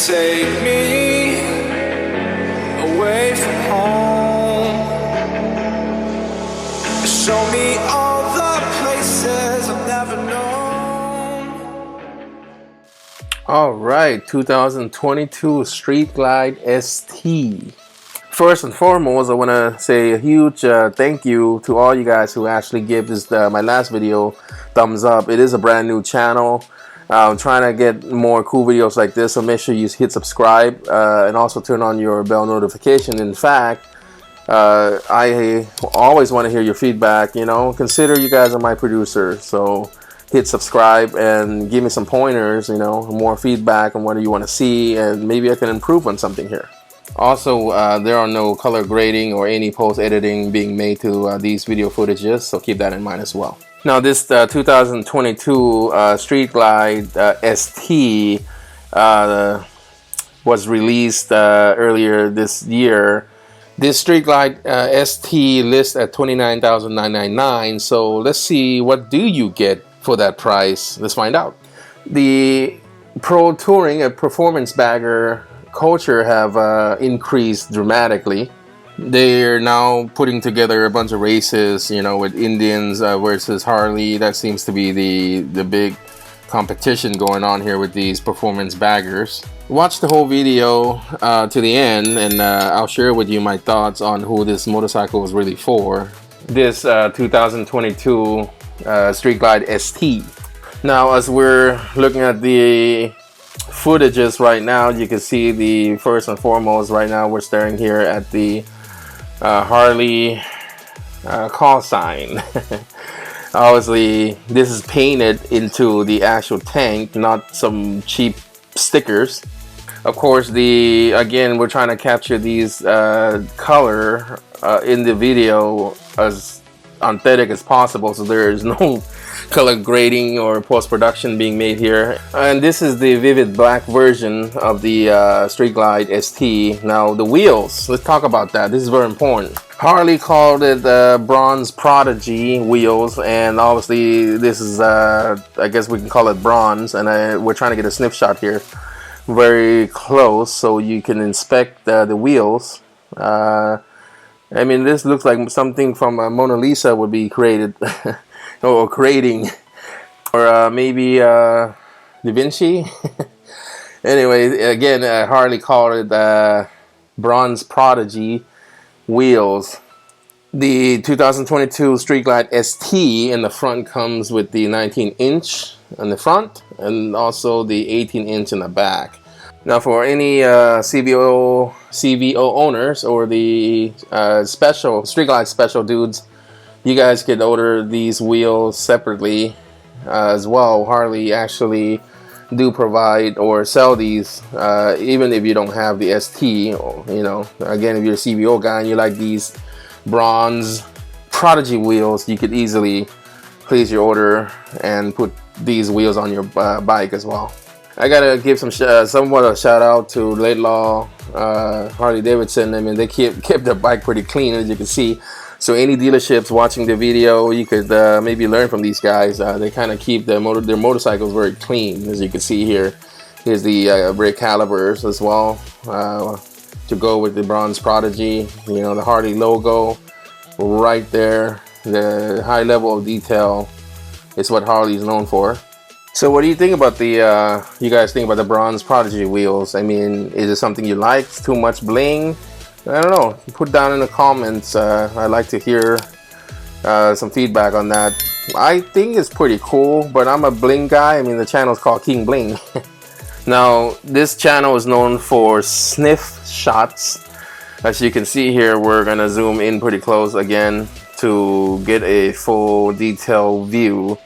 Take me away from home. Show me all the places I've never known. All right, 2022 Streetglide ST. First and foremost, I want to say a huge thank you to all you guys who actually give this my last video thumbs up. It is a brand new channel. I'm trying to get more cool videos like this, so make sure you hit subscribe and also turn on your bell notification. In fact, I always want to hear your feedback. You know, consider you guys are my producer, so hit subscribe and give me some pointers, you know, more feedback on what you want to see, and maybe I can improve on something here. Also, there are no color grading or any post editing being made to these video footages, so keep that in mind as well. Now, this 2022 Streetglide ST was released earlier this year. This Streetglide ST lists at $29,999. So let's see, what do you get for that price? Let's find out. The pro touring and performance bagger culture have increased dramatically. They're now putting together a bunch of races, you know, with Indians versus Harley. That seems to be the big competition going on here with these performance baggers. Watch the whole video to the end, and I'll share with you my thoughts on who this motorcycle was really for. This 2022 Streetglide ST. Now, as we're looking at the footages right now, you can see the first and foremost, right now we're staring here at the Harley call sign. Obviously, this is painted into the actual tank, not some cheap stickers. Of course, again, we're trying to capture these color in the video as authentic as possible, so there is no color grading or post-production being made here. And this is the vivid black version of the Streetglide ST. Now, the wheels, let's talk about that. This is very important. Harley called it bronze Prodigy wheels, and obviously this is I guess we can call it bronze, and we're trying to get a snip shot here very close so you can inspect the wheels. I mean, this looks like something from Mona Lisa would be created or creating, or maybe Da Vinci. Anyway, again, Harley called it bronze Prodigy wheels. The 2022 Streetglide ST in the front comes with the 19-inch on the front and also the 18-inch in the back. Now, for any CVO owners or the special Streetglide special dudes, you guys could order these wheels separately as well. Harley actually do provide or sell these even if you don't have the ST. You know, again, if you're a CVO guy and you like these bronze Prodigy wheels, you could easily place your order and put these wheels on your bike as well. I gotta give somewhat a shout out to Laidlaw Harley Davidson. I mean, they kept the bike pretty clean, as you can see. So any dealerships watching the video, you could maybe learn from these guys. They kind of keep their motorcycles very clean, as you can see here. Here's the brake calipers as well to go with the bronze Prodigy. You know, the Harley logo right there. The high level of detail is what Harley is known for. So what do you think about the, you guys think about the bronze Prodigy wheels? I mean, is it something you like? It's too much bling? I don't know. Put down in the comments. I'd like to hear some feedback on that. I think it's pretty cool, but I'm a bling guy. I mean, the channel is called King Bling. Now, this channel is known for sniff shots. As you can see here, we're gonna zoom in pretty close again to get a full detailed view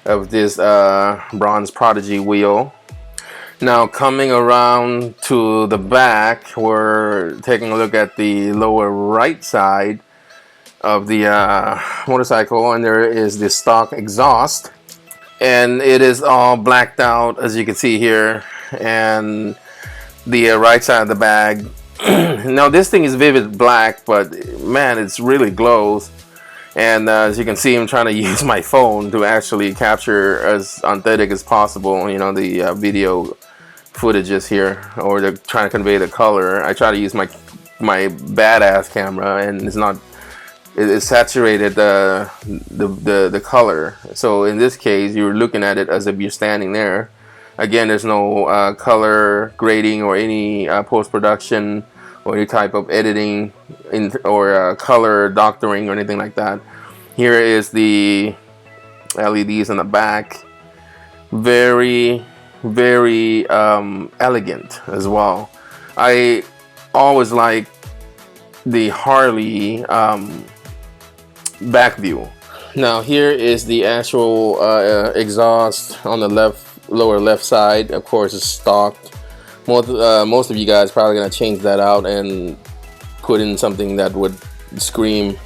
of this bronze Prodigy wheel. Now, coming around to the back, we're taking a look at the lower right side of the motorcycle, and there is the stock exhaust, and it is all blacked out, as you can see here, and the right side of the bag. Now, this thing is vivid black, but man, it's really glows. And as you can see, I'm trying to use my phone to actually capture as authentic as possible, you know, the video footages here, or they're trying to convey the color. I try to use my badass camera, and it's not, it saturated the color. So in this case, you're looking at it as if you're standing there. Again, there's no color grading or any post-production or any type of editing or color doctoring or anything like that. Here is the LEDs in the back. Very, very elegant as well. I always like the Harley back view. Now here is the actual exhaust on the lower left side. Of course, it's stocked. Most of you guys probably gonna change that out and put in something that would scream.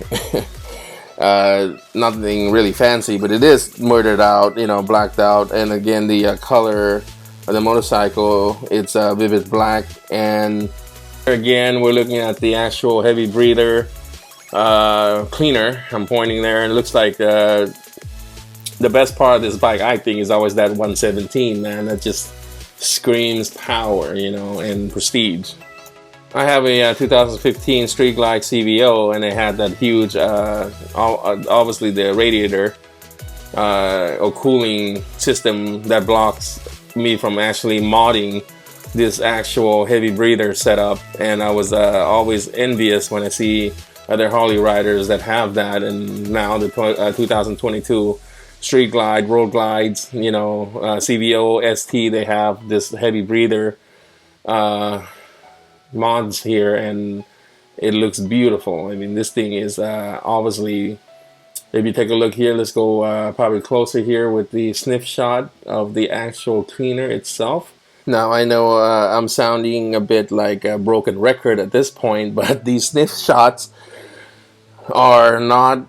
Nothing really fancy, but it is murdered out, you know, blacked out. And again, the color of the motorcycle, it's vivid black. And again, we're looking at the actual heavy breather cleaner. I'm pointing there, and it looks like the best part of this bike, I think, is always that 117, man. That just screams power, you know, and prestige. I have a 2015 Streetglide CVO, and it had that huge, obviously the radiator or cooling system that blocks me from actually modding this actual heavy breather setup. And I was always envious when I see other Harley riders that have that. And now the 2022 Streetglide, Road Glides, you know, CVO, ST, they have this heavy breather mods here, and it looks beautiful. I mean, this thing is obviously, if you take a look here, let's go probably closer here with the sniff shot of the actual cleaner itself. Now I know I'm sounding a bit like a broken record at this point, but these sniff shots are not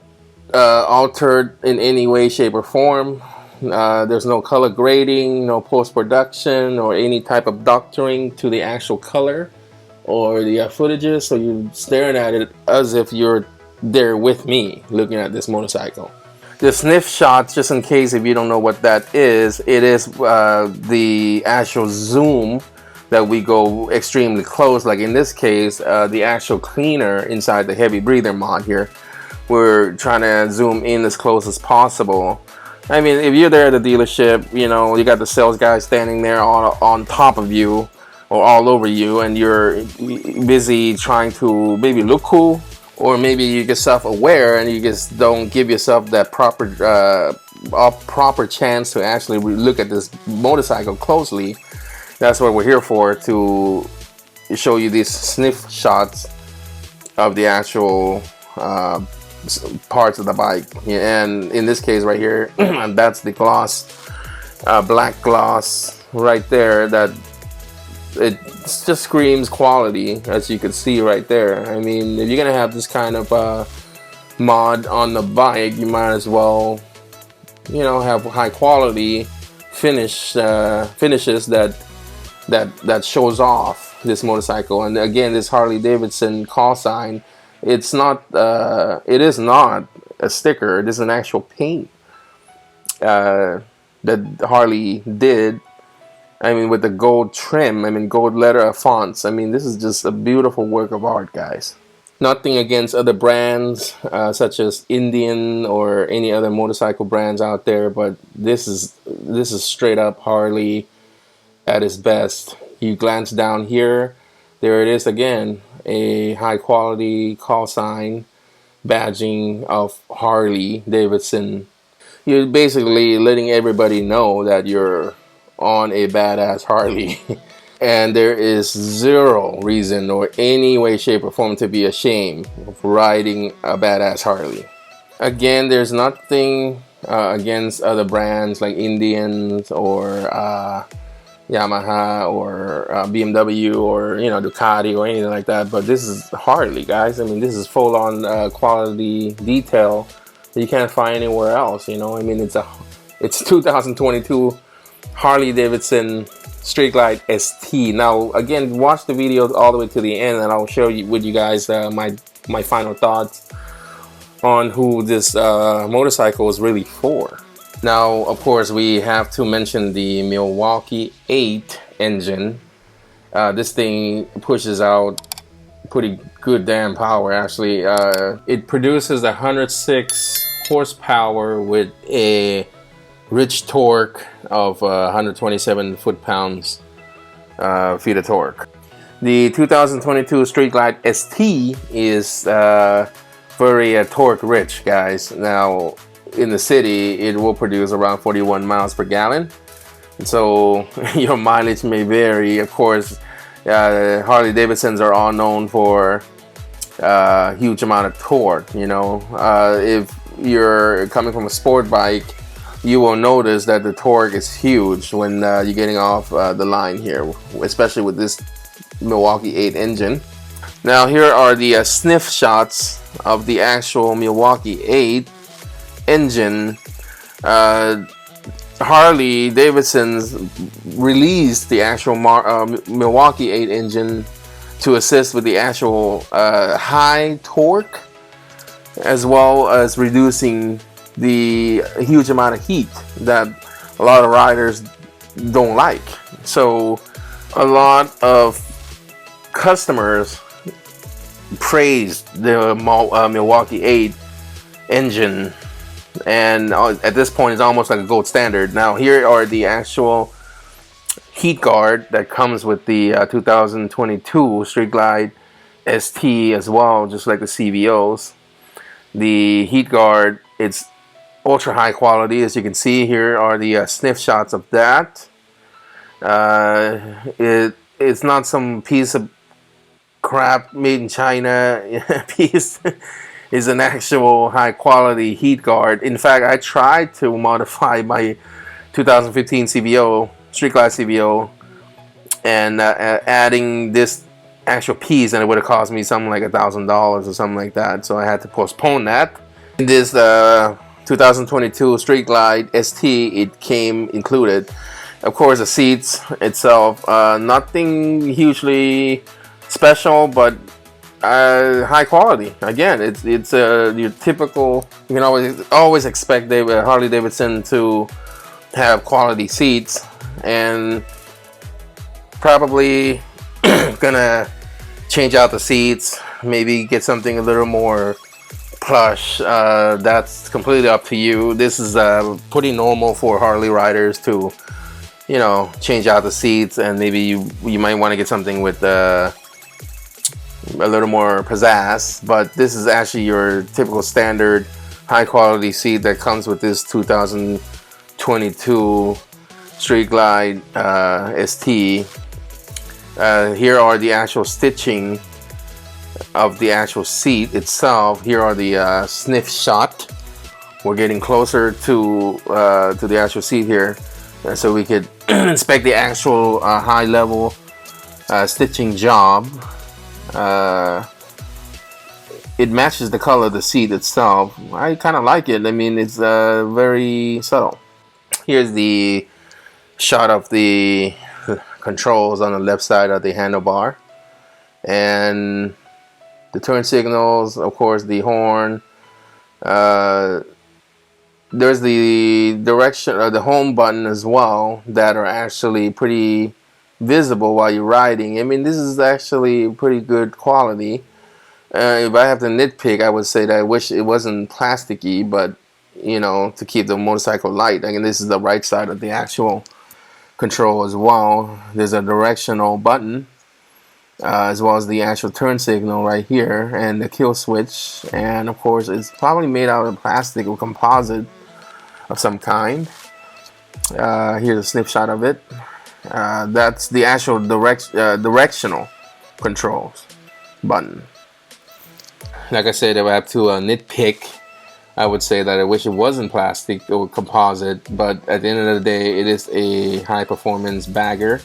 altered in any way, shape, or form. There's no color grading, no post-production, or any type of doctoring to the actual color or the footages. So you're staring at it as if you're there with me looking at this motorcycle. The sniff shots, just in case if you don't know what that is, it is the actual zoom that we go extremely close. Like in this case, the actual cleaner inside the heavy breather mod here, we're trying to zoom in as close as possible. I mean, if you're there at the dealership, you know, you got the sales guy standing there on top of you or all over you, and you're busy trying to maybe look cool, or maybe you get self-aware and you just don't give yourself that proper chance to actually look at this motorcycle closely. That's what we're here for, to show you these sniff shots of the actual parts of the bike. And in this case right here, that's the gloss, black gloss right there, that it just screams quality, as you can see right there. I mean, if you're gonna have this kind of mod on the bike, you might as well, you know, have high quality finishes that shows off this motorcycle. And again, this Harley Davidson call sign, it's not it is not a sticker. It is an actual paint that Harley did. I mean, with the gold trim, I mean, gold letter fonts. I mean, this is just a beautiful work of art, guys. Nothing against other brands such as Indian or any other motorcycle brands out there, but this is straight up Harley at its best. You glance down here, there it is again, a high quality call sign badging of Harley Davidson. You're basically letting everybody know that you're on a badass Harley. And there is zero reason or any way, shape, or form to be ashamed of riding a badass Harley. Again, there's nothing against other brands like Indians or Yamaha or BMW or, you know, Ducati or anything like that, but this is Harley, guys. I mean, this is full-on quality detail that you can't find anywhere else. You know, I mean, it's 2022 Harley Davidson Streetglide ST. Now, again, watch the video all the way to the end, and I'll share with you guys my final thoughts on who this motorcycle is really for. Now, of course, we have to mention the Milwaukee 8 engine. This thing pushes out pretty good damn power, actually. It produces 106 horsepower with a rich torque of 127 foot-pounds feet of torque. The 2022 Streetglide ST is very torque rich, guys. Now, in the city, it will produce around 41 miles per gallon. So your mileage may vary. Of course, Harley Davidsons are all known for huge amount of torque. You know, if you're coming from a sport bike, you will notice that the torque is huge when you're getting off the line here, especially with this Milwaukee 8 engine. Now here are the sniff shots of the actual Milwaukee 8 engine. Harley Davidson's released the actual Milwaukee 8 engine to assist with the actual high torque, as well as reducing the huge amount of heat that a lot of riders don't like. So a lot of customers praised the Milwaukee 8 engine, and at this point it's almost like a gold standard. Now here are the actual heat guard that comes with the 2022 Streetglide ST as well, just like the CVOs. The heat guard, it's ultra high quality. As you can see, here are the sniff shots of that. It's not some piece of crap made in China piece. Is an actual high quality heat guard. In fact, I tried to modify my 2015 CVO, Streetglide CVO, and adding this actual piece, and it would have cost me something like $1,000 or something like that. So I had to postpone that. In this 2022 Streetglide ST, it came included. Of course, the seats itself, nothing hugely special, but high quality. Again, it's your typical. You can always expect Harley Davidson to have quality seats, and probably gonna change out the seats. Maybe get something a little more plush. That's completely up to you. This is pretty normal for Harley riders to, you know, change out the seats, and maybe you might want to get something with a little more pizzazz. But this is actually your typical standard high quality seat that comes with this 2022 Streetglide ST. Here are the actual stitching of the actual seat itself. Here are the sniff shot. We're getting closer to the actual seat here, so we could inspect the actual high level stitching job. It matches the color of the seat itself. I kind of like it. I mean, it's very subtle. Here's the shot of the controls on the left side of the handlebar, and the turn signals, of course, the horn. There's the direction or the home button as well that are actually pretty visible while you're riding. I mean, this is actually pretty good quality. If I have to nitpick, I would say that I wish it wasn't plasticky, but you know, to keep the motorcycle light. Again, this is the right side of the actual control as well. There's a directional button, as well as the actual turn signal right here, and the kill switch. And of course, it's probably made out of plastic or composite of some kind. Here's a snapshot of it. That's the actual directional controls button. Like I said, if I have to nitpick, I would say that I wish it wasn't plastic or composite, but at the end of the day, it is a high performance bagger,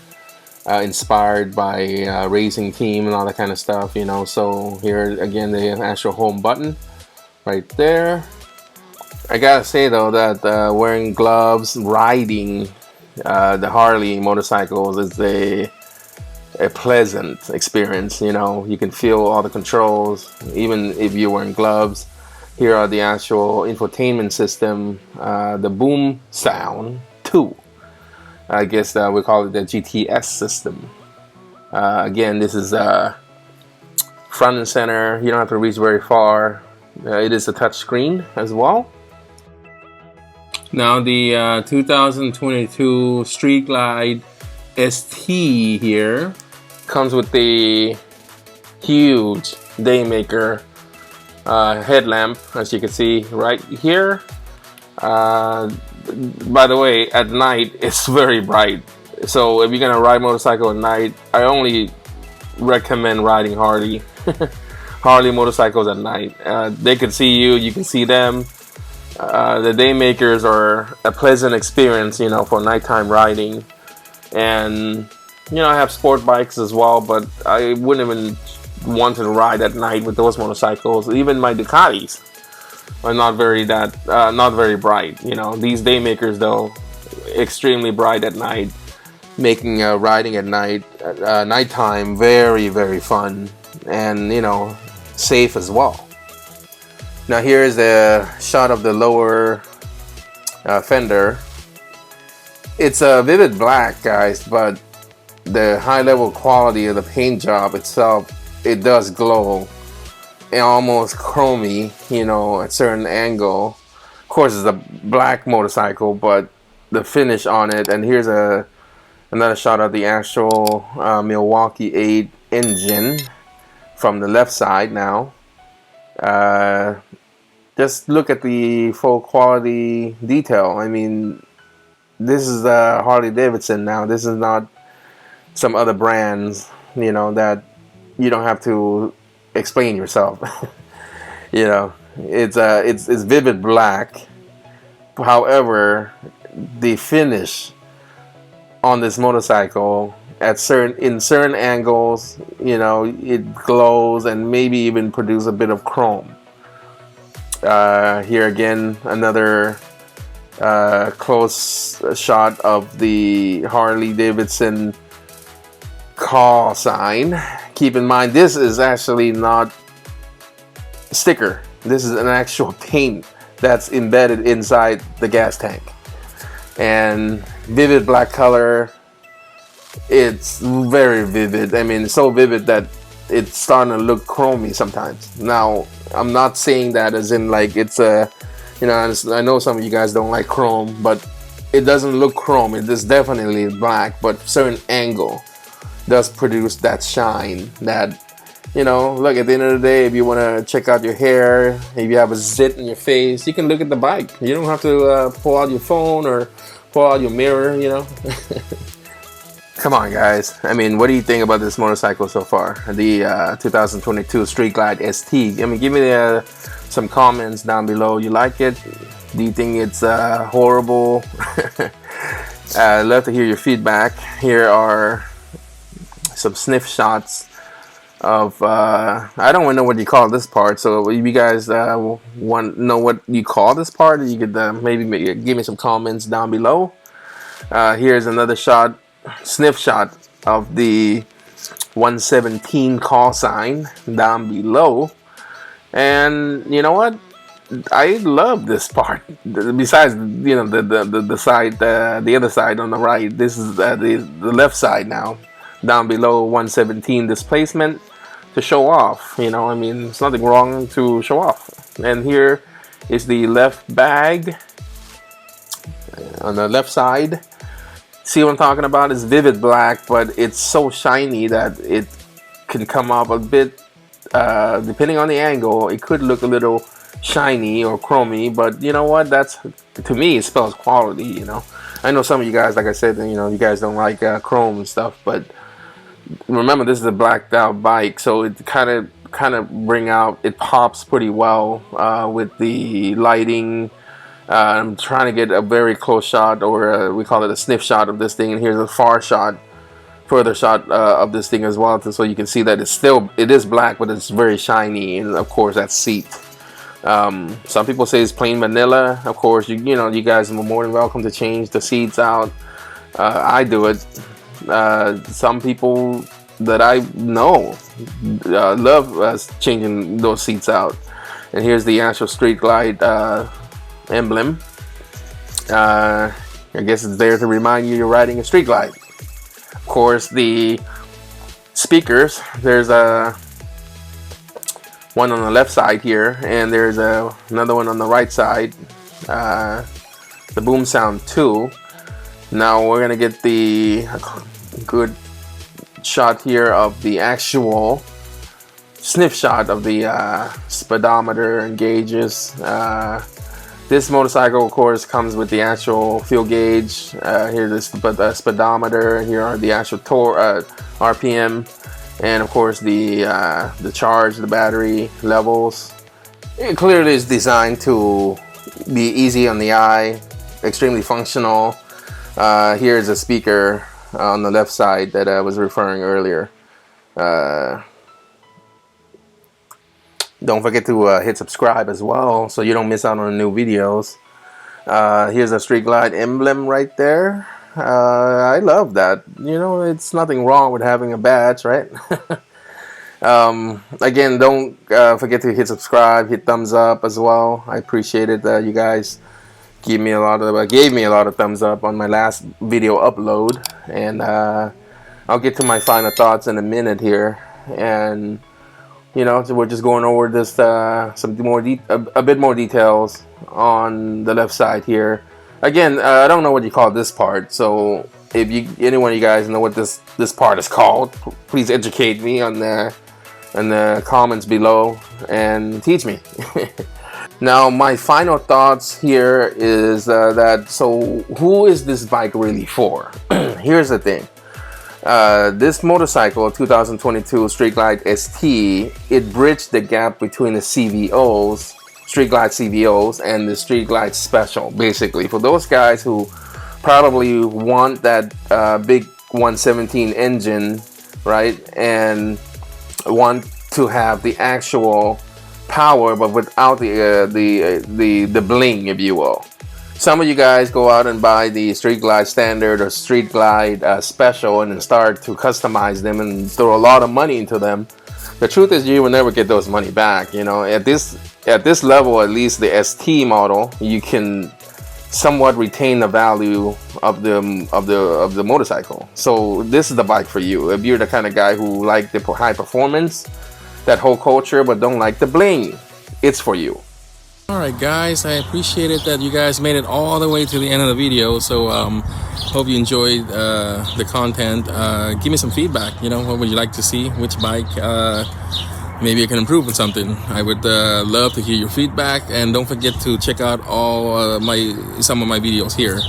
inspired by racing team and all that kind of stuff, you know. So here again, the actual home button right there. I gotta say though that wearing gloves, riding the Harley motorcycles is a pleasant experience. You know, you can feel all the controls, even if you're wearing gloves. Here are the actual infotainment system, the boom sound 2. I guess we call it the GTS system. Again, this is front and center. You don't have to reach very far. It is a touch screen as well. Now the 2022 Streetglide ST here comes with the huge Daymaker headlamp, as you can see right here. By the way, at night it's very bright, so if you're gonna ride motorcycle at night, I only recommend riding Harley Harley motorcycles at night. They can see you, you can see them. The Daymakers are a pleasant experience, you know, for nighttime riding. And you know, I have sport bikes as well, but I wouldn't even want to ride at night with those motorcycles. Even my Ducatis are not very bright. You know, these Daymakers though, extremely bright at night, making riding at night, nighttime, very, very fun, and you know, safe as well. Now here is a shot of the lower fender. It's a vivid black, guys, but the high level quality of the paint job itself, it does glow and almost chromy, you know, at certain angle. Of course, it's a black motorcycle, but the finish on it. And here's another shot of the actual Milwaukee 8 engine from the left side. Now just look at the full quality detail. I mean, this is Harley Davidson now. This is not some other brands, you know, that you don't have to explain yourself. You know, it's vivid black. However, the finish on this motorcycle at certain angles, you know, it glows and maybe even produce a bit of chrome. Here again, another close shot of the Harley Davidson call sign. Keep in mind, this is actually not a sticker. This is an actual paint that's embedded inside the gas tank. And vivid black color. It's very vivid. I mean, so vivid that it's starting to look chromy sometimes. Now, I'm not saying that as in like it's a, you know, I know some of you guys don't like chrome, but it doesn't look chrome. It is definitely black, but certain angle does produce that shine. That, you know, look, at the end of the day, if you want to check out your hair, if you have a zit in your face, you can look at the bike. You don't have to pull out your phone or pull out your mirror, you know. Come on, guys. I mean, what do you think about this motorcycle so far? The 2022 Streetglide ST. I mean, give me some comments down below. You like it? Do you think it's horrible? I'd love to hear your feedback. Here are some sniff shots of I don't even know what you call this part. So if you guys want to know what you call this part, you could maybe give me some comments down below. Here's another shot. Sniff shot of the 117 call sign down below. And you know what, I love this part. Besides, you know, the side, the other side on the right, this is the left side now, down below 117 displacement, to show off. You know, I mean, there's nothing wrong to show off. And here is the left bag on the left side. See what I'm talking about? It's vivid black, but it's so shiny that it can come up a bit, depending on the angle, it could look a little shiny or chromy, but you know what? That's, to me, it spells quality, you know. I know some of you guys, like I said, you know, you guys don't like chrome and stuff, but remember, this is a blacked out bike, so it kind of bring out, it pops pretty well with the lighting. I'm trying to get a very close shot, or we call it a sniff shot of this thing, and here's a further shot of this thing as well, so you can see that it is black, but it's very shiny. And of course, that seat. Some people say it's plain vanilla. Of course, you know, you guys are more than welcome to change the seats out. I do it. Some people that I know love changing those seats out. And here's the actual Streetglide emblem. I guess it's there to remind you you're riding a Streetglide. Of course, the speakers, there's a one on the left side here, and there's another one on the right side, the boom sound too. Now we're gonna get the good shot here of the actual sniff shot of the speedometer and gauges. This motorcycle, of course, comes with the actual fuel gauge. Here's the speedometer. Here are the actual RPM, and of course the charge, the battery levels. It clearly is designed to be easy on the eye, extremely functional. Here's a speaker on the left side that I was referring earlier. Don't forget to hit subscribe as well so you don't miss out on new videos. Here's a Streetglide emblem right there. I love that. You know, it's nothing wrong with having a badge, right? Again, don't forget to hit subscribe, hit thumbs up as well. I appreciate it that you guys gave me a lot of thumbs up on my last video upload. And I'll get to my final thoughts in a minute here. And you know, so we're just going over this a bit more details on the left side here. Again, I don't know what you call this part, so if anyone of you guys know what this part is called, please educate me on the comments below and teach me. Now, my final thoughts here is so who is this bike really for? Here's the thing. This motorcycle, 2022 Streetglide ST, it bridged the gap between the CVOs, Streetglide CVOs, and the Streetglide Special. Basically, for those guys who probably want that big 117 engine, right, and want to have the actual power, but without the bling, if you will. Some of you guys go out and buy the Streetglide Standard or Streetglide Special and then start to customize them and throw a lot of money into them. The truth is, you will never get those money back. You know, at this level, at least the ST model, you can somewhat retain the value of the motorcycle. So this is the bike for you. If you're the kind of guy who like the high performance, that whole culture, but don't like the bling, it's for you. Alright guys, I appreciate it that you guys made it all the way to the end of the video. So hope you enjoyed the content. Give me some feedback. You know, what would you like to see? Which bike maybe I can improve on something? I would love to hear your feedback. And don't forget to check out all some of my videos here.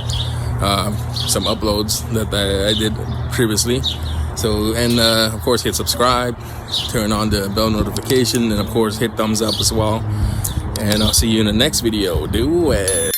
Some uploads that I did previously. So, and of course hit subscribe, turn on the bell notification, and of course hit thumbs up as well. And I'll see you in the next video. Do it.